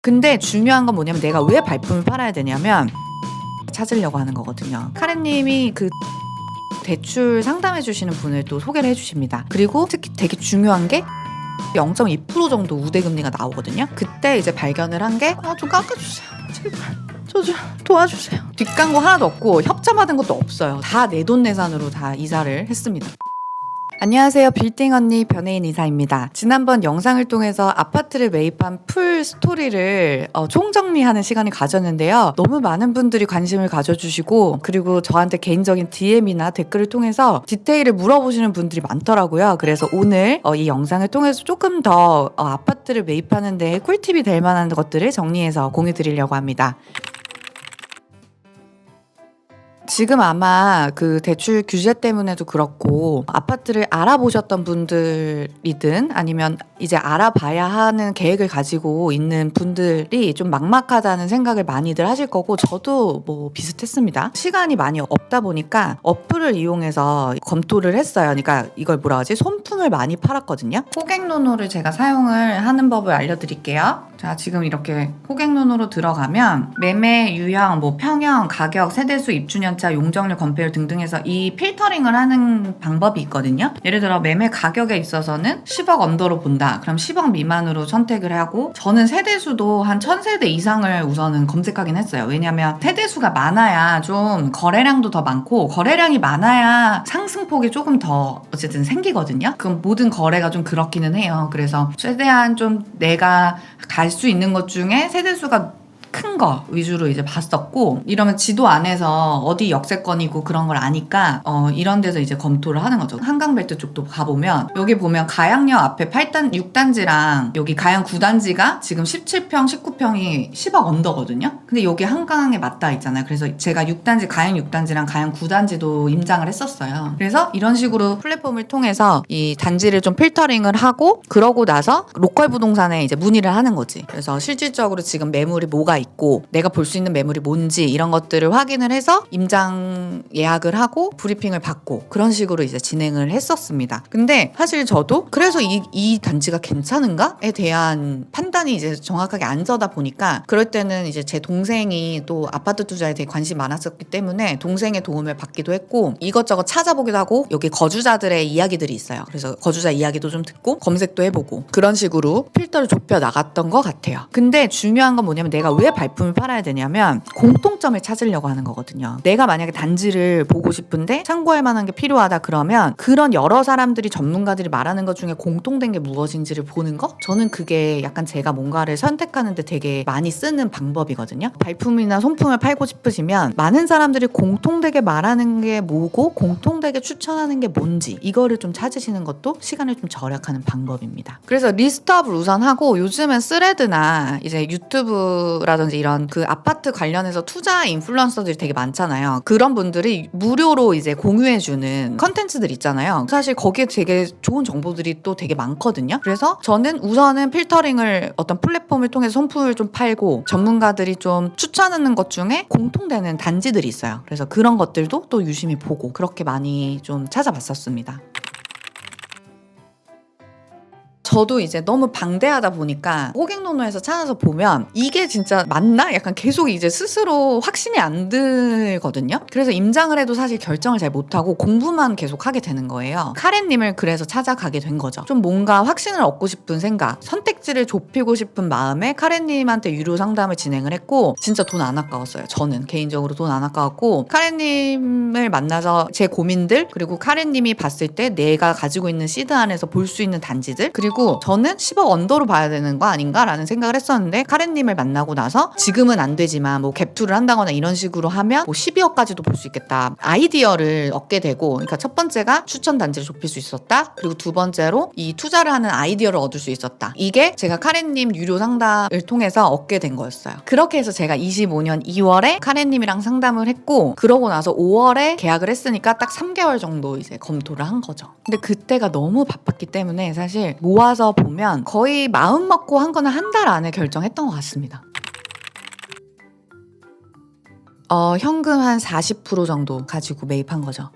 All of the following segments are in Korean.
근데 중요한 건 뭐냐면 내가 왜 발품을 팔아야 되냐면 찾으려고 하는 거거든요. 카렌님이 그 대출 상담해 주시는 분을 또 소개를 해주십니다. 그리고 특히 되게 중요한 게 0.2% 정도 우대금리가 나오거든요. 그때 이제 발견을 한 게 좀 깎아주세요. 제발 저 좀 도와주세요. 뒷광고 하나도 없고 협찬받은 것도 없어요. 다 내돈내산으로 다 이사를 했습니다. 안녕하세요. 빌딩 언니 변혜인 이사입니다. 지난번 영상을 통해서 아파트를 매입한 풀 스토리를 총정리하는 시간을 가졌는데요. 너무 많은 분들이 관심을 가져주시고 그리고 저한테 개인적인 DM이나 댓글을 통해서 디테일을 물어보시는 분들이 많더라고요. 그래서 오늘 이 영상을 통해서 조금 더 아파트를 매입하는 데 꿀팁이 될 만한 것들을 정리해서 공유 드리려고 합니다. 지금 아마 그 대출 규제 때문에도 그렇고 아파트를 알아보셨던 분들이든 아니면 이제 알아봐야 하는 계획을 가지고 있는 분들이 좀 막막하다는 생각을 많이들 하실 거고 저도 뭐 비슷했습니다. 시간이 많이 없다 보니까 어플을 이용해서 검토를 했어요. 그러니까 이걸 뭐라 하지? 손품을 많이 팔았거든요. 호갱노노를 제가 사용을 하는 법을 알려드릴게요. 자, 지금 이렇게 호갱노노로 들어가면 매매, 유형, 뭐 평형, 가격, 세대수, 입주년차, 용적률, 건폐율 등등 해서 이 필터링을 하는 방법이 있거든요. 예를 들어 매매 가격에 있어서는 10억 언더로 본다. 그럼 10억 미만으로 선택을 하고 저는 세대수도 한 1000세대 이상을 우선은 검색하긴 했어요. 왜냐면 세대수가 많아야 좀 거래량도 더 많고 거래량이 많아야 상승폭이 조금 더 어쨌든 생기거든요. 그럼 모든 거래가 좀 그렇기는 해요. 그래서 최대한 좀 내가 갈 수 있는 것 중에 세대수가 큰 거 위주로 이제 봤었고 이러면 지도 안에서 어디 역세권이고 그런 걸 아니까 이런 데서 이제 검토를 하는 거죠. 한강벨트 쪽도 가보면 여기 보면 가양역 앞에 6단지랑 여기 가양 9단지가 지금 17평, 19평이 10억 언더거든요. 근데 여기 한강에 맞닿아 있잖아요. 그래서 제가 6단지, 가양 6단지랑 가양 9단지도 임장을 했었어요. 그래서 이런 식으로 플랫폼을 통해서 이 단지를 좀 필터링을 하고 그러고 나서 로컬 부동산에 이제 문의를 하는 거지. 그래서 실질적으로 지금 매물이 뭐가 있고 내가 볼 수 있는 매물이 뭔지 이런 것들을 확인을 해서 임장 예약을 하고 브리핑을 받고 그런 식으로 이제 진행을 했었습니다. 근데 사실 저도 그래서 이 단지가 괜찮은가에 대한 판단이 이제 정확하게 안 서다 보니까 그럴 때는 이제 제 동생이 또 아파트 투자에 되게 관심이 많았었기 때문에 동생의 도움을 받기도 했고 이것저것 찾아보기도 하고 여기 거주자들의 이야기들이 있어요. 그래서 거주자 이야기도 좀 듣고 검색도 해보고 그런 식으로 필터를 좁혀 나갔던 것 같아요. 근데 중요한 건 뭐냐면 내가 왜 발품을 팔아야 되냐면 공통점을 찾으려고 하는 거거든요. 내가 만약에 단지를 보고 싶은데 참고할 만한 게 필요하다 그러면 그런 여러 사람들이 전문가들이 말하는 것 중에 공통된 게 무엇인지를 보는 거? 저는 그게 약간 제가 뭔가를 선택하는데 되게 많이 쓰는 방법이거든요. 발품이나 손품을 팔고 싶으시면 많은 사람들이 공통되게 말하는 게 뭐고 공통되게 추천하는 게 뭔지 이거를 좀 찾으시는 것도 시간을 좀 절약하는 방법입니다. 그래서 리스트업을 우선 하고 요즘은 스레드나 이제 유튜브라든지 이런 그 아파트 관련해서 투자 인플루언서들이 되게 많잖아요. 그런 분들이 무료로 이제 공유해주는 컨텐츠들 있잖아요. 사실 거기에 되게 좋은 정보들이 또 되게 많거든요. 그래서 저는 우선은 필터링을 어떤 플랫폼을 통해서 손품을 좀 팔고 전문가들이 좀 추천하는 것 중에 공통되는 단지들이 있어요. 그래서 그런 것들도 또 유심히 보고 그렇게 많이 좀 찾아봤었습니다. 저도 이제 너무 방대하다 보니까 호갱노노에서 찾아서 보면 이게 진짜 맞나? 약간 계속 이제 스스로 확신이 안 들거든요. 그래서 임장을 해도 사실 결정을 잘 못하고 공부만 계속 하게 되는 거예요. 카렌님을 그래서 찾아가게 된 거죠. 좀 뭔가 확신을 얻고 싶은 생각, 선택지를 좁히고 싶은 마음에 카렌님한테 유료 상담을 진행을 했고 진짜 돈 안 아까웠어요. 저는 개인적으로 돈 안 아까웠고 카렌님을 만나서 제 고민들 그리고 카렌님이 봤을 때 내가 가지고 있는 시드 안에서 볼 수 있는 단지들 그리고 저는 10억 언더로 봐야 되는 거 아닌가라는 생각을 했었는데 카렌님을 만나고 나서 지금은 안 되지만 뭐 갭투를 한다거나 이런 식으로 하면 뭐 12억까지도 볼 수 있겠다 아이디어를 얻게 되고 그러니까 첫 번째가 추천 단지를 좁힐 수 있었다 그리고 두 번째로 이 투자를 하는 아이디어를 얻을 수 있었다 이게 제가 카렌님 유료 상담을 통해서 얻게 된 거였어요. 그렇게 해서 제가 25년 2월에 카렌님이랑 상담을 했고 그러고 나서 5월에 계약을 했으니까 딱 3개월 정도 이제 검토를 한 거죠. 근데 그때가 너무 바빴기 때문에 사실 모아서 보면 거의 마음 먹고 한 거는 한 달 안에 결정했던 것 같습니다. 현금 한 40% 정도 가지고 매입한 거죠.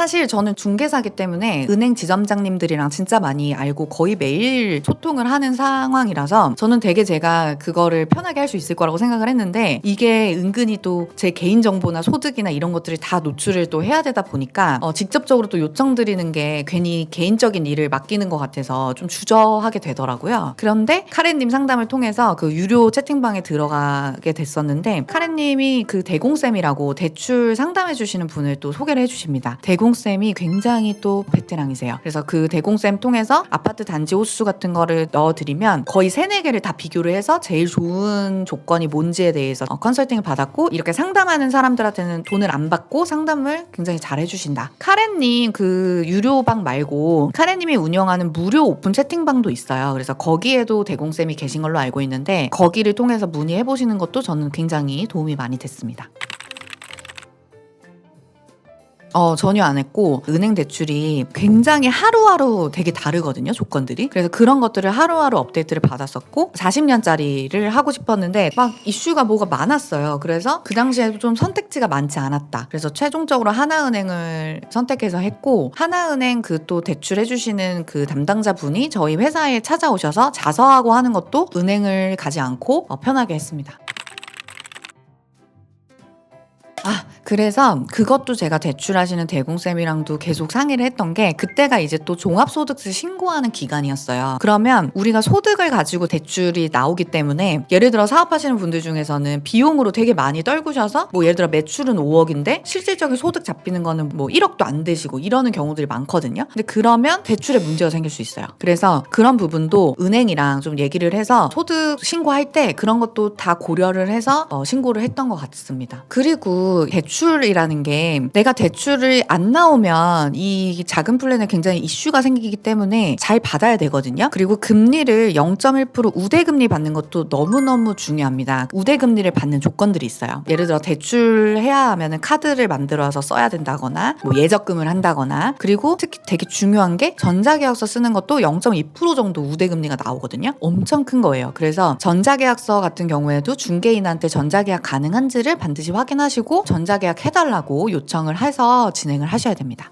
사실 저는 중개사기 때문에 은행 지점장님들이랑 진짜 많이 알고 거의 매일 소통을 하는 상황이라서 저는 되게 제가 그거를 편하게 할 수 있을 거라고 생각을 했는데 이게 은근히 또 제 개인정보나 소득이나 이런 것들을 다 노출을 또 해야 되다 보니까 직접적으로 또 요청드리는 게 괜히 개인적인 일을 맡기는 것 같아서 좀 주저하게 되더라고요. 그런데 카렌님 상담을 통해서 그 유료 채팅방에 들어가게 됐었는데 카렌님이 그 대공쌤이라고 대출 상담해 주시는 분을 또 소개를 해주십니다. 대공쌤이 굉장히 또 베테랑이세요. 그래서 그 대공쌤 통해서 아파트 단지 호수 같은 거를 넣어드리면 거의 3-4개를 다 비교를 해서 제일 좋은 조건이 뭔지에 대해서 컨설팅을 받았고 이렇게 상담하는 사람들한테는 돈을 안 받고 상담을 굉장히 잘 해주신다. 카렌님 그 유료방 말고 카렌님이 운영하는 무료 오픈 채팅방도 있어요. 그래서 거기에도 대공쌤이 계신 걸로 알고 있는데 거기를 통해서 문의해보시는 것도 저는 굉장히 도움이 많이 됐습니다. 전혀 안 했고 은행 대출이 굉장히 하루하루 되게 다르거든요, 조건들이. 그래서 그런 것들을 하루하루 업데이트를 받았었고 40년짜리를 하고 싶었는데 막 이슈가 뭐가 많았어요. 그래서 그 당시에도 좀 선택지가 많지 않았다. 그래서 최종적으로 하나은행을 선택해서 했고 하나은행 그 또 대출해주시는 그 담당자분이 저희 회사에 찾아오셔서 자서하고 하는 것도 은행을 가지 않고 편하게 했습니다. 그래서 그것도 제가 대출하시는 대공쌤이랑도 계속 상의를 했던 게 그때가 이제 또 종합소득세 신고하는 기간이었어요. 그러면 우리가 소득을 가지고 대출이 나오기 때문에 예를 들어 사업하시는 분들 중에서는 비용으로 되게 많이 떨구셔서 뭐 예를 들어 매출은 5억인데 실질적인 소득 잡히는 거는 뭐 1억도 안 되시고 이러는 경우들이 많거든요. 근데 그러면 대출에 문제가 생길 수 있어요. 그래서 그런 부분도 은행이랑 좀 얘기를 해서 소득 신고할 때 그런 것도 다 고려를 해서 신고를 했던 것 같습니다. 그리고 대출이라는 게 내가 대출을 안 나오면 이 자금 플랜에 굉장히 이슈가 생기기 때문에 잘 받아야 되거든요. 그리고 금리를 0.1% 우대금리 받는 것도 너무너무 중요합니다. 우대금리를 받는 조건들이 있어요. 예를 들어 대출해야 하면 카드를 만들어서 써야 된다거나 뭐 예적금을 한다거나 그리고 특히 되게 중요한 게 전자계약서 쓰는 것도 0.2% 정도 우대금리가 나오거든요. 엄청 큰 거예요. 그래서 전자계약서 같은 경우에도 중개인한테 전자계약 가능한지를 반드시 확인하시고 전자계약 해달라고 요청을 해서 진행을 하셔야 됩니다.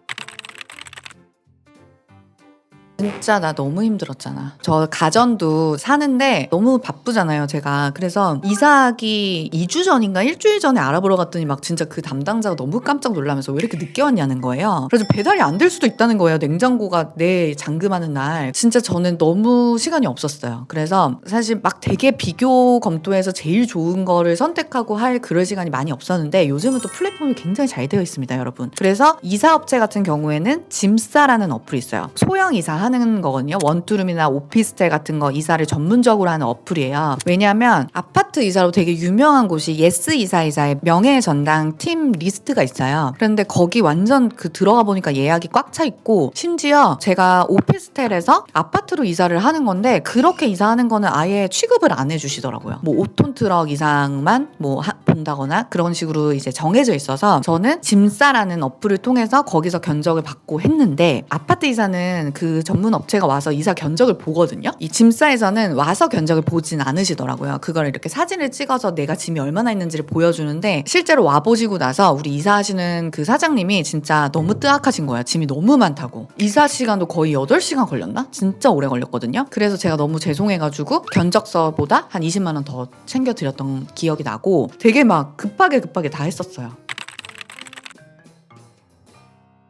진짜 나 너무 힘들었잖아. 저 가전도 사는데 너무 바쁘잖아요, 제가. 그래서 이사하기 2주 전인가 일주일 전에 알아보러 갔더니 막 진짜 그 담당자가 너무 깜짝 놀라면서 왜 이렇게 늦게 왔냐는 거예요. 그래서 배달이 안 될 수도 있다는 거예요. 냉장고가 내 잠금하는 날. 진짜 저는 너무 시간이 없었어요. 그래서 사실 막 되게 비교 검토해서 제일 좋은 거를 선택하고 할 그럴 시간이 많이 없었는데 요즘은 또 플랫폼이 굉장히 잘 되어 있습니다, 여러분. 그래서 이사업체 같은 경우에는 짐싸라는 어플이 있어요. 소형 이사 하는 거거든요. 원투룸이나 오피스텔 같은 거 이사를 전문적으로 하는 어플이에요. 왜냐하면 아파트 이사로 되게 유명한 곳이 예스 이사이사의 명예 전당 팀 리스트가 있어요. 그런데 거기 완전 그 들어가 보니까 예약이 꽉 차 있고 심지어 제가 오피스텔에서 아파트로 이사를 하는 건데 그렇게 이사하는 거는 아예 취급을 안 해주시더라고요. 뭐 5톤 트럭 이상만 뭐 본다거나 그런 식으로 이제 정해져 있어서 저는 짐싸라는 어플을 통해서 거기서 견적을 받고 했는데 아파트 이사는 그 전문 업체가 와서 이사 견적을 보거든요. 이 짐싸에서는 와서 견적을 보진 않으시더라고요. 그걸 이렇게 사진을 찍어서 내가 짐이 얼마나 있는지를 보여주는데 실제로 와보시고 나서 우리 이사하시는 그 사장님이 진짜 너무 뜨악하신 거예요. 짐이 너무 많다고. 이사 시간도 거의 8시간 걸렸나? 진짜 오래 걸렸거든요. 그래서 제가 너무 죄송해가지고 견적서보다 한 20만 원 더 챙겨드렸던 기억이 나고 되게 막 급하게 다 했었어요.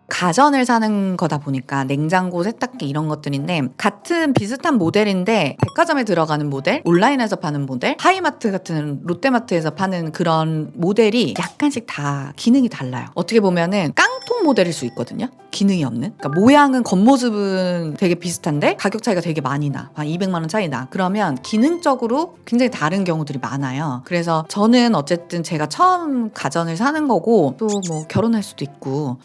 가전을 사는 거다 보니까 냉장고, 세탁기 이런 것들인데 같은 비슷한 모델인데 백화점에 들어가는 모델, 온라인에서 파는 모델, 하이마트 같은 롯데마트에서 파는 그런 모델이 약간씩 다 기능이 달라요. 어떻게 보면은 깡통 모델일 수 있거든요. 기능이 없는. 그러니까 모양은 겉모습은 되게 비슷한데 가격 차이가 되게 많이 나. 한 200만 원 차이 나. 그러면 기능적으로 굉장히 다른 경우들이 많아요. 그래서 저는 어쨌든 제가 처음 가전을 사는 거고 또 뭐 결혼할 수도 있고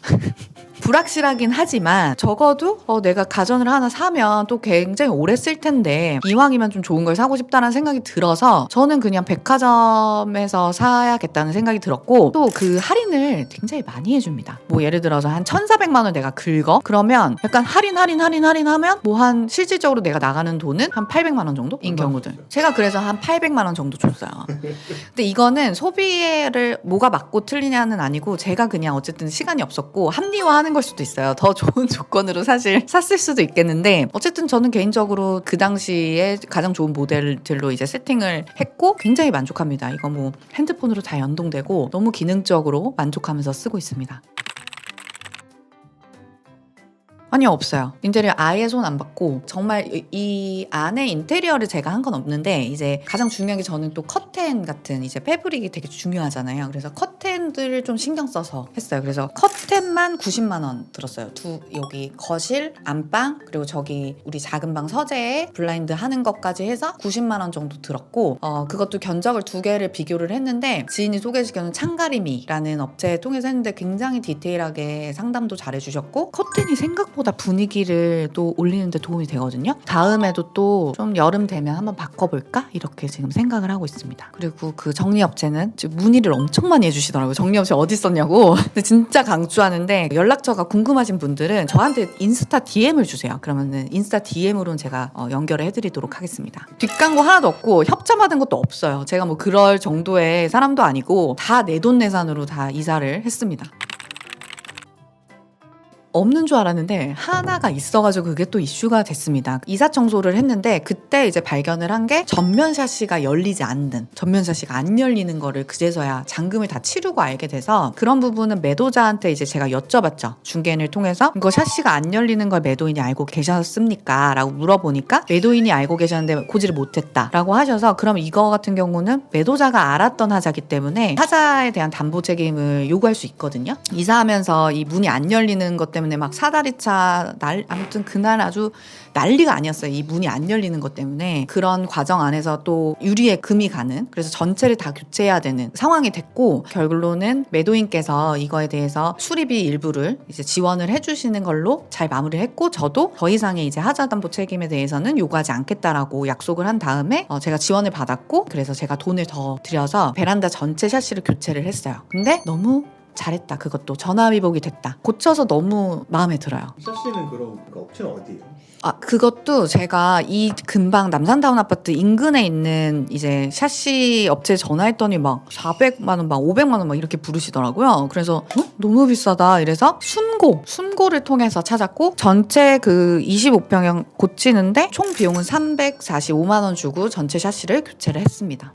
불확실하긴 하지만 적어도 내가 가전을 하나 사면 또 굉장히 오래 쓸 텐데 이왕이면 좀 좋은 걸 사고 싶다는 생각이 들어서 저는 그냥 백화점에서 사야겠다는 생각이 들었고 또 그 할인을 굉장히 많이 해줍니다. 뭐 예를 들어서 한 1,400만 원 내가 긁어? 그러면 약간 할인하면 뭐 한 실질적으로 내가 나가는 돈은 한 800만 원 정도인 경우들. 제가 그래서 한 800만 원 정도 줬어요. 근데 이거는 소비를 뭐가 맞고 틀리냐는 아니고 제가 그냥 어쨌든 시간이 없었고 합리화하는 걸 수도 있어요. 더 좋은 조건으로 사실 샀을 수도 있겠는데 어쨌든 저는 개인적으로 그 당시에 가장 좋은 모델들로 이제 세팅을 했고 굉장히 만족합니다. 이거 뭐 핸드폰으로 다 연동되고 너무 기능적으로 만족하면서 쓰고 있습니다. 아니요, 없어요. 인테리어 아예 손 안 받고 정말 이 안에 인테리어를 제가 한 건 없는데 이제 가장 중요한 게 저는 또 커튼 같은 이제 패브릭이 되게 중요하잖아요. 그래서 커튼들을 좀 신경 써서 했어요. 그래서 커튼만 90만 원 들었어요. 여기 거실, 안방 그리고 저기 우리 작은 방 서재에 블라인드 하는 것까지 해서 90만 원 정도 들었고 그것도 견적을 2개를 비교를 했는데 지인이 소개시켜준 창가리미라는 업체를 통해서 했는데 굉장히 디테일하게 상담도 잘해주셨고 커튼이 생각보다 분위기를 또 올리는데 도움이 되거든요. 다음에도 또 좀 여름 되면 한번 바꿔볼까? 이렇게 지금 생각을 하고 있습니다. 그리고 그 정리업체는 지금 문의를 엄청 많이 해주시더라고요. 정리업체 어디 있었냐고. 근데 진짜 강추하는데 연락처가 궁금하신 분들은 저한테 인스타 DM을 주세요. 그러면은 인스타 DM으로는 제가 연결을 해드리도록 하겠습니다. 뒷광고 하나도 없고 협찬받은 것도 없어요. 제가 뭐 그럴 정도의 사람도 아니고 다 내돈내산으로 다 이사를 했습니다. 없는 줄 알았는데 하나가 있어가지고 그게 또 이슈가 됐습니다. 이사 청소를 했는데 그때 이제 발견을 한 게 전면 샤시가 열리지 않는, 전면 샤시가 안 열리는 거를 그제서야 잔금을 다 치르고 알게 돼서 그런 부분은 매도자한테 이제 제가 여쭤봤죠. 중개인을 통해서 이거 샤시가 안 열리는 걸 매도인이 알고 계셨습니까? 라고 물어보니까 매도인이 알고 계셨는데 고지를 못했다 라고 하셔서 그럼 이거 같은 경우는 매도자가 알았던 하자기 때문에 하자에 대한 담보 책임을 요구할 수 있거든요. 이사하면서 이 문이 안 열리는 것 때문에 막 사다리차 아무튼 그날 아주 난리가 아니었어요. 이 문이 안 열리는 것 때문에 그런 과정 안에서 또 유리에 금이 가는, 그래서 전체를 다 교체해야 되는 상황이 됐고 결론은 매도인께서 이거에 대해서 수리비 일부를 이제 지원을 해주시는 걸로 잘 마무리를 했고 저도 더 이상의 이제 하자담보 책임에 대해서는 요구하지 않겠다라고 약속을 한 다음에 제가 지원을 받았고 그래서 제가 돈을 더 들여서 베란다 전체 샤시를 교체를 했어요. 근데 너무 잘했다. 그것도 전화위복이 됐다. 고쳐서 너무 마음에 들어요. 샤시는 그럼 그 업체는 어디예요? 그것도 제가 이 근방 남산타운 아파트 인근에 있는 이제 샤시 업체에 전화했더니 막 400만 원, 막 500만 원 막 이렇게 부르시더라고요. 그래서 너무 비싸다. 이래서 순고를 통해서 찾았고 전체 그 25평형 고치는데 총 비용은 345만 원 주고 전체 샤시를 교체를 했습니다.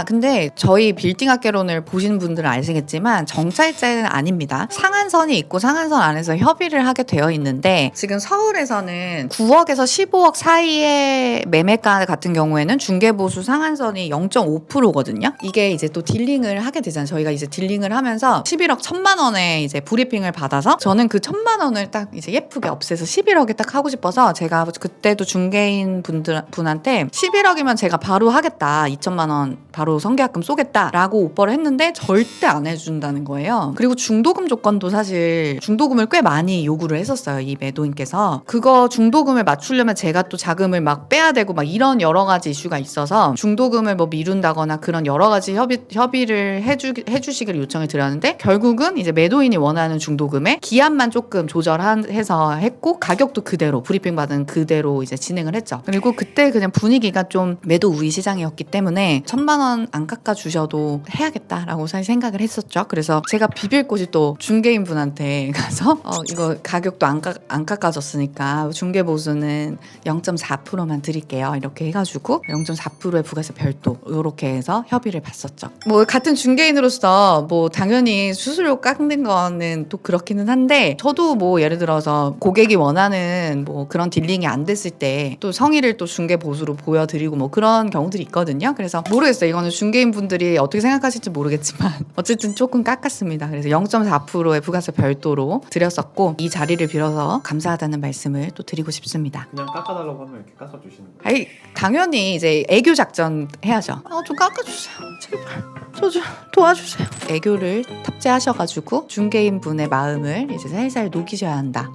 근데 저희 빌딩 학개론을 보시는 분들은 아시겠지만 정찰제는 아닙니다. 상한선이 있고 상한선 안에서 협의를 하게 되어 있는데 지금 서울에서는 9억에서 15억 사이의 매매가 같은 경우에는 중개보수 상한선이 0.5%거든요. 이게 이제 또 딜링을 하게 되잖아요. 저희가 이제 딜링을 하면서 11억 1천만 원에 이제 브리핑을 받아서 저는 그 1천만 원을 딱 이제 예쁘게 없애서 11억에 딱 하고 싶어서 제가 그때도 중개인 분한테 11억이면 제가 바로 하겠다. 2천만 원 바로 성계약금 쏘겠다라고 오퍼를 했는데 절대 안 해준다는 거예요. 그리고 중도금 조건도 사실 중도금을 꽤 많이 요구를 했었어요. 이 매도인께서. 그거 중도금을 맞추려면 제가 또 자금을 막 빼야 되고 막 이런 여러 가지 이슈가 있어서 중도금을 뭐 미룬다거나 그런 여러 가지 협의를 해주시기를 요청을 드렸는데 결국은 이제 매도인이 원하는 중도금에 기한만 조금 조절해서 했고 가격도 그대로 브리핑 받은 그대로 이제 진행을 했죠. 그리고 그때 그냥 분위기가 좀 매도 우위 시장이었기 때문에 1천만 원 안 깎아주셔도 해야겠다라고 사실 생각을 했었죠. 그래서 제가 비빌 곳이 또 중개인 분한테 가서 이거 가격도 안 깎아줬으니까 중개보수는 0.4%만 드릴게요. 이렇게 해가지고 0.4%의 부가세 별도 이렇게 해서 협의를 봤었죠. 뭐 같은 중개인으로서 뭐 당연히 수수료 깎는 거는 또 그렇기는 한데 저도 뭐 예를 들어서 고객이 원하는 뭐 그런 딜링이 안 됐을 때 또 성의를 또 중개보수로 보여드리고 뭐 그런 경우들이 있거든요. 그래서 모르겠어요. 이거는 중개인 분들이 어떻게 생각하실지 모르겠지만 어쨌든 조금 깎았습니다. 그래서 0.4%의 부가세 별도로 드렸었고 이 자리를 빌어서 감사하다는 말씀을 또 드리고 싶습니다. 그냥 깎아달라고 하면 이렇게 깎아주시는 거예요? 아니 당연히 이제 애교 작전 해야죠. 좀 깎아주세요. 제발 저 좀 도와주세요. 애교를 탑재하셔가지고 중개인 분의 마음을 이제 살살 녹이셔야 한다.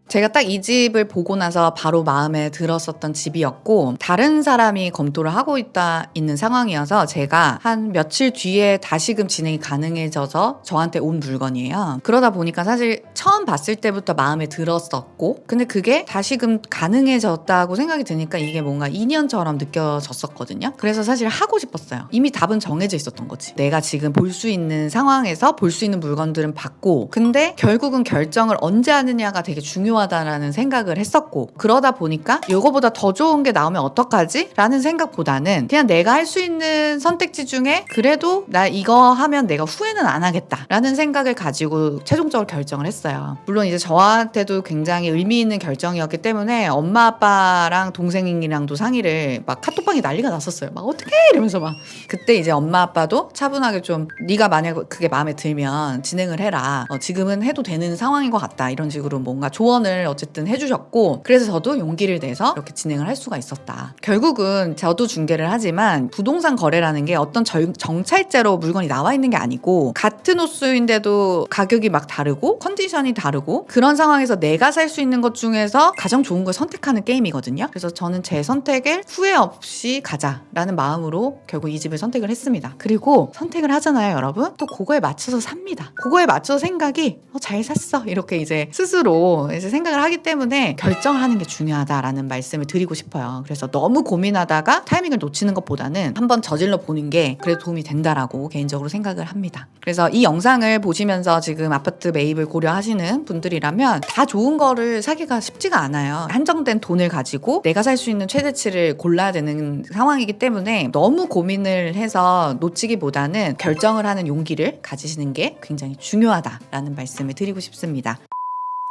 제가 딱 이 집을 보고 나서 바로 마음에 들었었던 집이었고 다른 사람이 검토를 하고 있는 상황이어서 제가 한 며칠 뒤에 다시금 진행이 가능해져서 저한테 온 물건이에요. 그러다 보니까 사실 처음 봤을 때부터 마음에 들었었고 근데 그게 다시금 가능해졌다고 생각이 드니까 이게 뭔가 인연처럼 느껴졌었거든요. 그래서 사실 하고 싶었어요. 이미 답은 정해져 있었던 거지. 내가 지금 볼 수 있는 상황에서 볼 수 있는 물건들은 봤고 근데 결국은 결정을 언제 하느냐가 되게 중요하다라는 생각을 했었고 그러다 보니까 이거보다 더 좋은 게 나오면 어떡하지? 라는 생각보다는 그냥 내가 할 수 있는 선택지 중에 그래도 나 이거 하면 내가 후회는 안 하겠다 라는 생각을 가지고 최종적으로 결정을 했어요. 물론 이제 저한테도 굉장히 의미 있는 결정이었기 때문에 엄마 아빠랑 동생이랑도 상의를 막 카톡방에 난리가 났었어요. 막 어떡해 이러면서 막 그때 이제 엄마 아빠도 차분하게 좀 네가 만약 그게 마음에 들면 진행을 해라. 지금은 해도 되는 상황인 것 같다. 이런 식으로 뭔가 조언을 어쨌든 해주셨고 그래서 저도 용기를 내서 이렇게 진행을 할 수가 있었다. 결국은 저도 중개를 하지만 부동산 거래라는 게 어떤 정찰제로 물건이 나와 있는 게 아니고 같은 호수인데도 가격이 막 다르고 컨디션이 다르고 그런 상황에서 내가 살 수 있는 것 중에서 가장 좋은 걸 선택하는 게임이거든요. 그래서 저는 제 선택을 후회 없이 가자라는 마음으로 결국 이 집을 선택을 했습니다. 그리고 선택을 하잖아요, 여러분. 또 그거에 맞춰서 삽니다. 그거에 맞춰서 생각이 잘 샀어 이렇게 이제 스스로 이제 생각을 하기 때문에 결정하는 게 중요하다라는 말씀을 드리고 싶어요. 그래서 너무 고민하다가 타이밍을 놓치는 것보다는 한번 저질러 보는 게 그래도 도움이 된다라고 개인적으로 생각을 합니다. 그래서 이 영상을 보시면서 지금 아파트 매입을 고려하시는 분들이라면 다 좋은 거를 사기가 쉽지가 않아요. 한정된 돈을 가지고 내가 살 수 있는 최대치를 골라야 되는 상황이기 때문에 너무 고민을 해서 놓치기보다는 결정을 하는 용기를 가지시는 게 굉장히 중요하다라는 말씀을 드리고 싶습니다.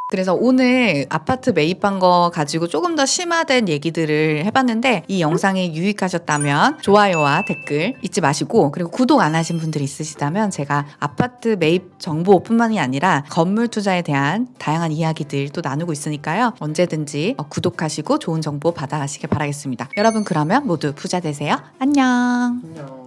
그래서 오늘 아파트 매입한 거 가지고 조금 더 심화된 얘기들을 해봤는데 이 영상이 유익하셨다면 좋아요와 댓글 잊지 마시고 그리고 구독 안 하신 분들이 있으시다면 제가 아파트 매입 정보뿐만이 아니라 건물 투자에 대한 다양한 이야기들도 나누고 있으니까요. 언제든지 구독하시고 좋은 정보 받아가시길 바라겠습니다. 여러분 그러면 모두 부자 되세요. 안녕. 안녕.